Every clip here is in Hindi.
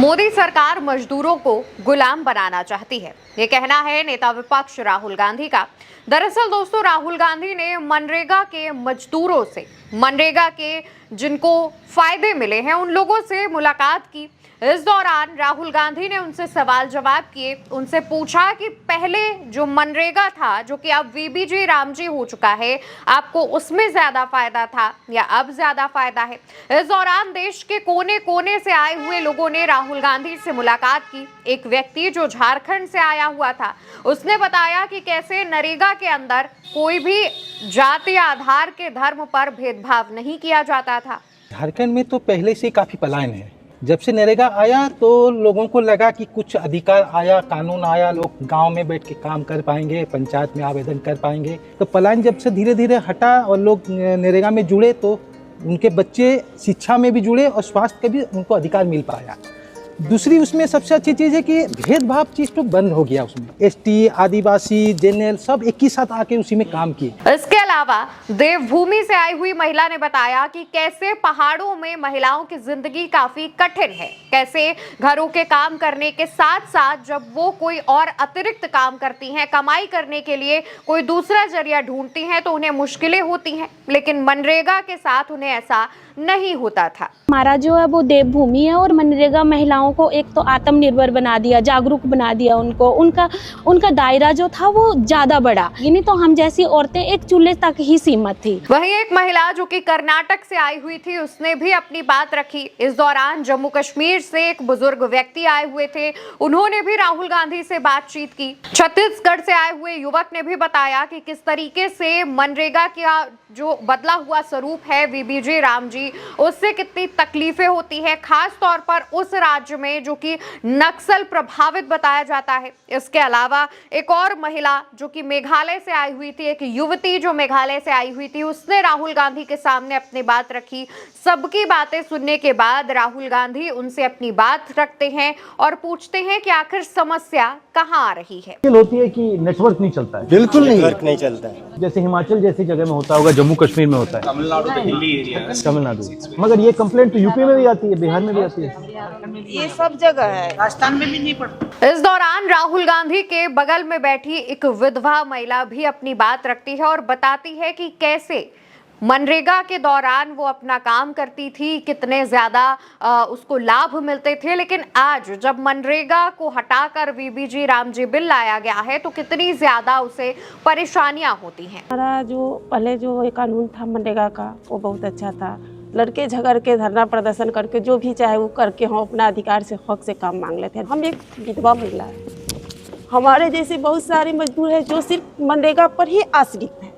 मोदी सरकार मजदूरों को गुलाम बनाना चाहती है, ये कहना है नेता विपक्ष राहुल गांधी का। दरअसल दोस्तों, राहुल गांधी ने मनरेगा के मजदूरों से, मनरेगा के जिनको फायदे मिले हैं उन लोगों से मुलाकात की। इस दौरान राहुल गांधी ने उनसे सवाल जवाब किए, उनसे पूछा कि पहले जो मनरेगा था, जो कि अब वीबीजी रामजी हो चुका है, आपको उसमें ज्यादा फायदा था या अब ज्यादा फायदा है। इस दौरान देश के कोने कोने से आए हुए लोगों ने राहुल गांधी से मुलाकात की। एक व्यक्ति जो झारखंड से आया हुआ था, उसने बताया कि कैसे नरेगा के अंदर कोई भी जाति या आधार के धर्म पर भेदभाव नहीं किया जाता था। झारखंड में तो पहले से काफ़ी पलायन है। जब से नरेगा आया तो लोगों को लगा कि कुछ अधिकार आया, कानून आया, लोग गांव में बैठ के काम कर पाएंगे, पंचायत में आवेदन कर पाएंगे। तो पलायन जब से धीरे धीरे हटा और लोग नरेगा में जुड़े तो उनके बच्चे शिक्षा में भी जुड़े और स्वास्थ्य का भी उनको अधिकार मिल पाया। दूसरी उसमें सबसे अच्छी चीज़ है कि भेदभाव चीज़ तो बंद हो गया। उसमें एसटी, आदिवासी, जनरल सब एक ही साथ आके उसी में काम किए। इसके अलावा देवभूमि से आई हुई महिला ने बताया कि कैसे पहाड़ों में महिलाओं की जिंदगी काफी कठिन है, कैसे घरों के काम करने के साथ साथ जब वो कोई और अतिरिक्त काम करती हैं, कमाई करने के लिए कोई दूसरा जरिया ढूंढती हैं तो उन्हें मुश्किलें होती हैं, लेकिन मनरेगा के साथ उन्हें ऐसा नहीं होता था। हमारा जो है वो देवभूमि है और मनरेगा महिलाओं को एक तो आत्मनिर्भर बना दिया, जागरूक बना दिया उनको, उनका दायरा जो था वो ज्यादा बढ़ा। नहीं तो हम जैसी औरतें एक चूल्हे तक ही सीमित थी। वहीं एक महिला जो कि कर्नाटक से आई हुई थी, उसने भी अपनी बात रखी। इस दौरान जम्मू कश्मीर से एक बुजुर्ग व्यक्ति आए हुए थे, उन्होंने भी राहुल गांधी से बातचीत की। छत्तीसगढ़ से आए हुए युवक ने भी बताया कि किस तरीके से मनरेगा का जो बदला हुआ स्वरूप है वीबीजी रामजी, उससे कितनी तकलीफें होती है, खास तौर पर उस राज्य में जो कि नक्सल प्रभावित बताया जाता है। इसके अलावा एक और महिला जो कि मेघालय से आई हुई थी, एक युवती जो मेघालय से आई हुई थी, उसने राहुल गांधी के सामने अपनी बात रखी। सबकी बातें सुनने के बाद राहुल गांधी उनसे अपनी बात रखते हैं और पूछते हैं कि आखिर समस्या कहाँ आ रही है। होती है कि नेटवर्क नहीं चलता है, बिल्कुल नेटवर्क नहीं चलता है। जैसे हिमाचल जैसी जगह में होता होगा, जम्मू कश्मीर में होता है, तमिलनाडु तो हिली एरिया है। तमिलनाडु, मगर ये कंप्लेंट तो यूपी में भी आती है, बिहार में भी आती है, ये सब जगह है, राजस्थान में भी नहीं पड़ता। इस दौरान राहुल गांधी के बगल में बैठी एक विधवा महिला भी अपनी बात रखती है और बताती है कि कैसे मनरेगा के दौरान वो अपना काम करती थी, कितने ज्यादा उसको लाभ मिलते थे, लेकिन आज जब मनरेगा को हटाकर वीबीजी रामजी बिल लाया गया है तो कितनी ज्यादा उसे परेशानियां होती हैं। हमारा जो पहले जो एक कानून था मनरेगा का वो बहुत अच्छा था। लड़के झगड़ के धरना प्रदर्शन करके जो भी चाहे वो करके हम अपना अधिकार से हक से काम मांग लेते हैं। हम एक विधवा महिला है, हमारे जैसे बहुत सारे मजदूर हैं जो सिर्फ मनरेगा पर ही आश्रित हैं।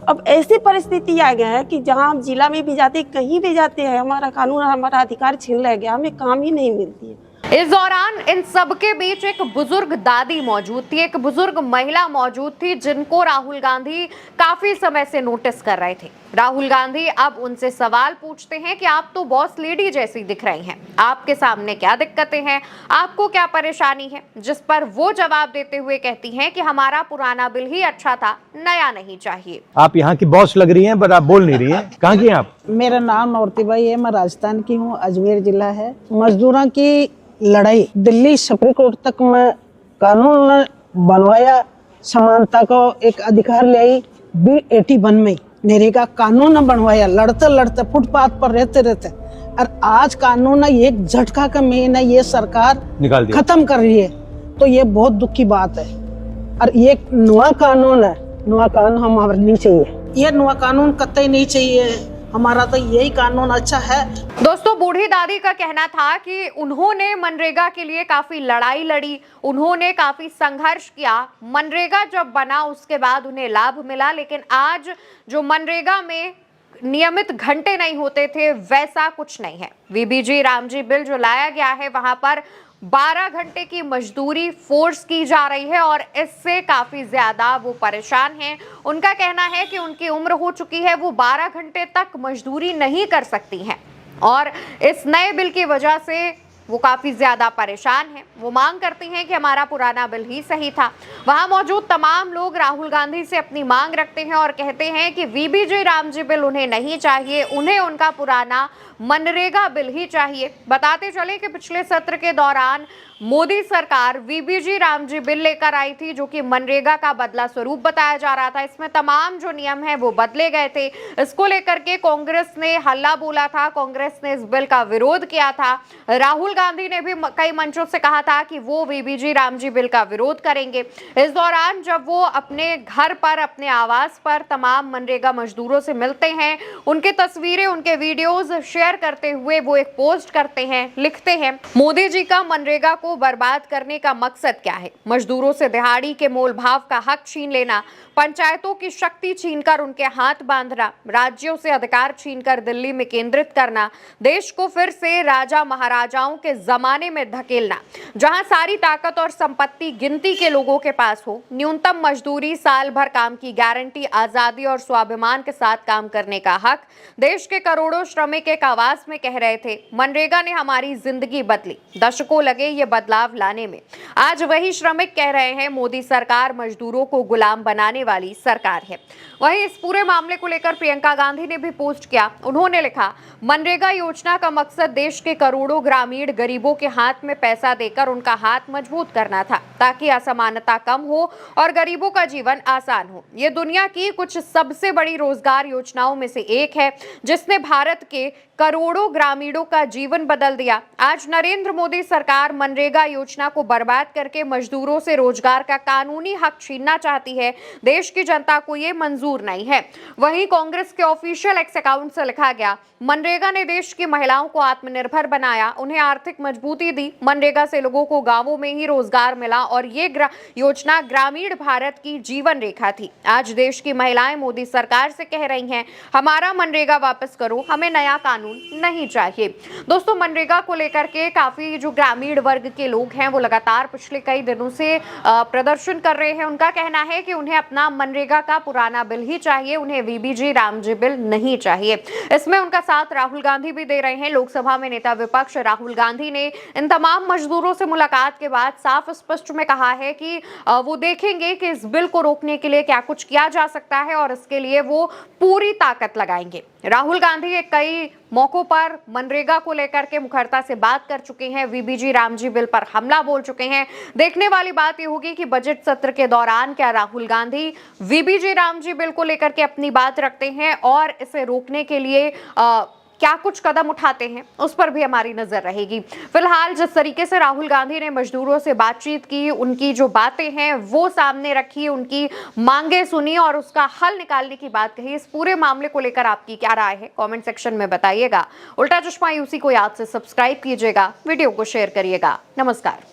अब ऐसी परिस्थिति आ गया है कि जहां हम जिला में भी जाते, कहीं भी जाते हैं, हमारा कानून, हमारा अधिकार छीन लिया गया, हमें काम ही नहीं मिलती है। इस दौरान इन सबके बीच एक बुजुर्ग दादी मौजूद थी, एक बुजुर्ग महिला मौजूद थी, जिनको राहुल गांधी काफी समय से नोटिस कर रहे थे। राहुल गांधी अब उनसे सवाल पूछते हैं कि आप तो बॉस लेडी जैसी दिख रही हैं, आपके सामने क्या दिक्कतें हैं, आपको क्या परेशानी है, जिस पर वो जवाब देते हुए कहती हैं कि हमारा पुराना बिल ही अच्छा था, नया नहीं चाहिए। आप यहाँ की बॉस लग रही हैं पर आप बोल नहीं रही हैं। कहाँ की हैं आप? मेरा नाम नौरतीबाई है, मैं राजस्थान की हूँ, अजमेर जिला है। मजदूरों की लड़ाई दिल्ली सुप्रीम कोर्ट तक में कानून बनवाया, समानता को एक अधिकार ले आई। बिल 81 में नरेगा कानून बनवाया, लड़ते लड़ते फुटपाथ पर रहते रहते, और आज कानून एक झटका का महीना ये सरकार निकाल दिया, खत्म कर रही है। तो ये बहुत दुख की बात है। और ये नया कानून है, नया कानून हमारे नहीं चाहिए, ये नया कानून कतई नहीं चाहिए, हमारा तो यही कानून अच्छा है। दोस्तों, बूढ़ी दादी का कहना था कि उन्होंने मनरेगा के लिए काफी लड़ाई लड़ी, उन्होंने काफी संघर्ष किया। मनरेगा जब बना उसके बाद उन्हें लाभ मिला, लेकिन आज जो मनरेगा में नियमित घंटे नहीं होते थे, वैसा कुछ नहीं है। वीबीजी रामजी बिल जो लाया गया है, वहां पर 12 घंटे की मजदूरी फोर्स की जा रही है और इससे काफी ज्यादा वो परेशान हैं। उनका कहना है कि उनकी उम्र हो चुकी है, वो 12 घंटे तक मजदूरी नहीं कर सकती हैं और इस नए बिल की वजह से वो काफी ज्यादा परेशान हैं। वो मांग करती हैं कि हमारा पुराना बिल ही सही था। वहां मौजूद तमाम लोग राहुल गांधी से अपनी मांग रखते हैं और कहते हैं कि वीबीजी रामजी बिल उन्हें नहीं चाहिए, उन्हें उनका पुराना मनरेगा बिल ही चाहिए। बताते चले कि पिछले सत्र के दौरान मोदी सरकार वीबीजी रामजी बिल लेकर आई थी, जो कि मनरेगा का बदला स्वरूप बताया जा रहा था। इसमें तमाम जो नियम है वो बदले गए थे। इसको लेकर के कांग्रेस ने हल्ला बोला था, कांग्रेस ने इस बिल का विरोध किया था। राहुल गांधी ने भी कई मंचों से कहा था कि वो वीबीजी रामजी बिल का विरोध करेंगे। इस दौरान जब वो अपने घर पर, अपने आवास पर तमाम मनरेगा मजदूरों से मिलते हैं, उनके तस्वीरें, उनके वीडियोज शेयर करते हुए वो एक पोस्ट करते हैं, लिखते हैं, मोदी जी का मनरेगा को बर्बाद करने का मकसद क्या है? मजदूरों से दिहाड़ी के मोल भाव का हक छीन लेना, पंचायतों की शक्ति छीनकर उनके हाथ बांधना, राज्यों से अधिकार छीनकर दिल्ली में केंद्रित करना, देश को फिर से राजा महाराजाओं के जमाने में धकेलना, जहां सारी ताकत और संपत्ति गिनती के लोगों के पास हो, न्यूनतम मजदूरी, साल भर काम की गारंटी, आजादी और स्वाभिमान के साथ काम करने का हक। देश के करोड़ों श्रमिक एक आवाज में कह रहे थे, मनरेगा ने हमारी जिंदगी बदली। दशकों लगे ये बदलाव लाने में। आज वही श्रमिक कह रहे हैं, मोदी सरकार मजदूरों को गुलाम बनाने वाली सरकार है। वहीं इस पूरे मामले को लेकर प्रियंका गांधी ने भी पोस्ट किया। उन्होंने लिखा, मनरेगा योजना का मकसद देश के करोड़ों ग्रामीण गरीबों के हाथ में पैसा देकर उनका हाथ मजबूत करना था, ताकि असमानता कम हो और गरीबों का जीवन आसान हो। ये दुनिया की कुछ सबसे बड़ी रोजगार योजनाओं में से एक है, जिसने भारत के करोड़ों ग्रामीणों का जीवन बदल दिया। आज नरेंद्र मोदी सरकार मनरेगा योजना को बर्बाद करके मजदूरों से रोजगार का कानूनी हक छीनना चाहती है। देश की जनता को ये मंजूर नहीं है। वहीं कांग्रेस के ऑफिशियल एक्स अकाउंट से लिखा गया, मनरेगा ने देश की महिलाओं को आत्मनिर्भर बनाया, उन्हें आर्थिक मजबूती दी। मनरेगा से लोगों को गांवों में ही रोजगार मिला और ये योजना ग्रामीण भारत की जीवन रेखा थी। आज देश की महिलाएं मोदी सरकार से कह रही हैं, हमारा मनरेगा वापस करो, हमें नया कानून नहीं चाहिए। दोस्तों, मनरेगा को लेकर के काफी जो ग्रामीण वर्ग के लोग हैं वो लगातार पिछले कई दिनों से प्रदर्शन कर रहे हैं। उनका कहना है कि उन्हें अपना मनरेगा का पुराना बिल ही चाहिए, उन्हें वीबीजी रामजी बिल नहीं चाहिए। इसमें उनका साथ राहुल गांधी भी दे रहे हैं। लोकसभा में नेता विपक्ष राहुल गांधी ने इन तमाम मजदूरों से मुलाकात के बाद साफ स्पष्ट में कहा है कि वो देखेंगे कि इस बिल को रोकने के लिए क्या कुछ किया जा सकता है और इसके लिए वो पूरी ताकत लगाएंगे। राहुल गांधी कई मौकों पर मनरेगा को लेकर के मुखरता से बात कर चुके हैं, वीबीजी रामजी बिल पर हमला बोल चुके हैं। देखने वाली बात यह होगी कि बजट सत्र के दौरान क्या राहुल गांधी वीबीजी रामजी बिल को लेकर के अपनी बात रखते हैं और इसे रोकने के लिए क्या कुछ कदम उठाते हैं, उस पर भी हमारी नजर रहेगी। फिलहाल जिस तरीके से राहुल गांधी ने मजदूरों से बातचीत की, उनकी जो बातें हैं वो सामने रखी, उनकी मांगे सुनी और उसका हल निकालने की बात कही, इस पूरे मामले को लेकर आपकी क्या राय है कमेंट सेक्शन में बताइएगा। उल्टा चश्मा यूसी को याद से सब्सक्राइब कीजिएगा, वीडियो को शेयर करिएगा। नमस्कार।